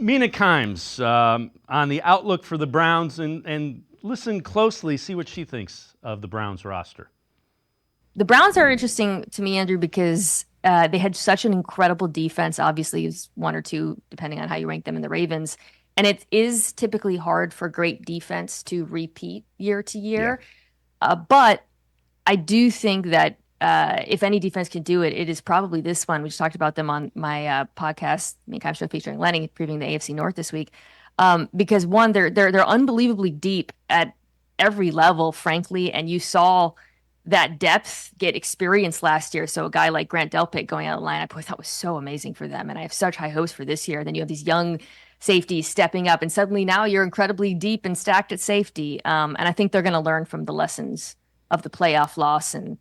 Mina Kimes on the outlook for the Browns, and listen closely, see what she thinks of the Browns roster. The Browns are interesting to me, Andrew, because they had such an incredible defense. Obviously, it's one or two, depending on how you rank them in the Ravens. And it is typically hard for great defense to repeat year to year. But I do think that if any defense can do it, it is probably this one. We just talked about them on my podcast, Me and Kyle Show, featuring Lenny, previewing the AFC North this week. Because one, they're unbelievably deep at every level, frankly, and you saw that depth get experienced last year. So a guy like Grant Delpit going out of the lineup, I thought was so amazing for them, and I have such high hopes for this year. Then you have these young safeties stepping up, and suddenly now you're incredibly deep and stacked at safety. And I think they're going to learn from the lessons of the playoff loss, and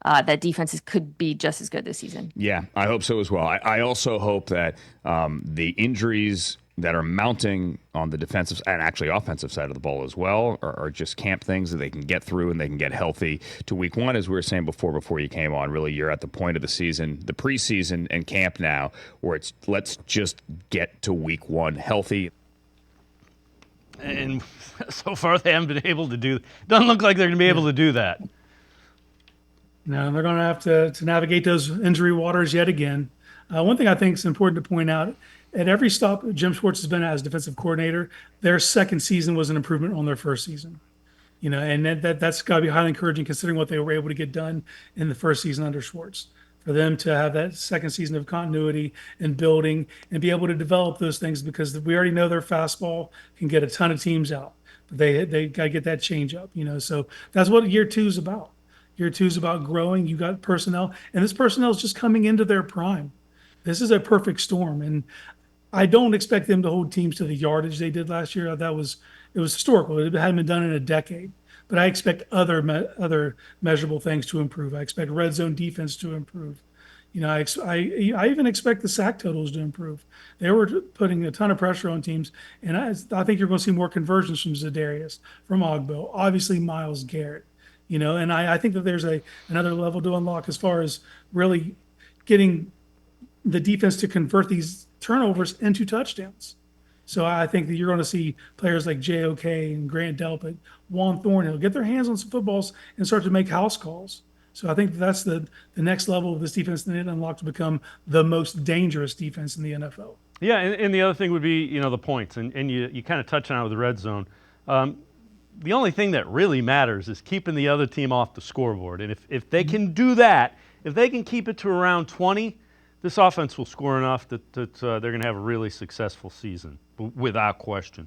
that defenses could be just as good this season. Yeah, I hope so as well. I also hope that the injuries that are mounting on the defensive and actually offensive side of the ball as well are just camp things that they can get through and they can get healthy to week one. As we were saying before you came on, really you're at the point of the season, the preseason and camp now, where it's let's just get to week one healthy. And so far they haven't been able to do. Doesn't look like they're going to be able to do that. No, they're going to have to navigate those injury waters yet again. One thing I think is important to point out, at every stop Jim Schwartz has been at as defensive coordinator, their second season was an improvement on their first season. And that's got to be highly encouraging considering what they were able to get done in the first season under Schwartz. For them to have that second season of continuity and building and be able to develop those things, because we already know their fastball can get a ton of teams out. But they got to get that change up, So that's what year two is about. Year two is about growing. You got personnel, and this personnel is just coming into their prime. This is a perfect storm, and I don't expect them to hold teams to the yardage they did last year. It was historical. It hadn't been done in a decade. But I expect other measurable things to improve. I expect red zone defense to improve. I even expect the sack totals to improve. They were putting a ton of pressure on teams, and I think you're going to see more conversions from Za'Darius, from Ogbo, obviously Myles Garrett. And I think that there's another level to unlock as far as really getting the defense to convert these turnovers into touchdowns. So I think that you're going to see players like JOK and Grant Delpit, Juan Thornhill get their hands on some footballs and start to make house calls. So I think that's the next level of this defense that it unlocked to become the most dangerous defense in the NFL. Yeah, and the other thing would be, the points, and you kind of touch on it with the red zone. The only thing that really matters is keeping the other team off the scoreboard. And if they can do that, if they can keep it to around 20, this offense will score enough that they're going to have a really successful season, without question.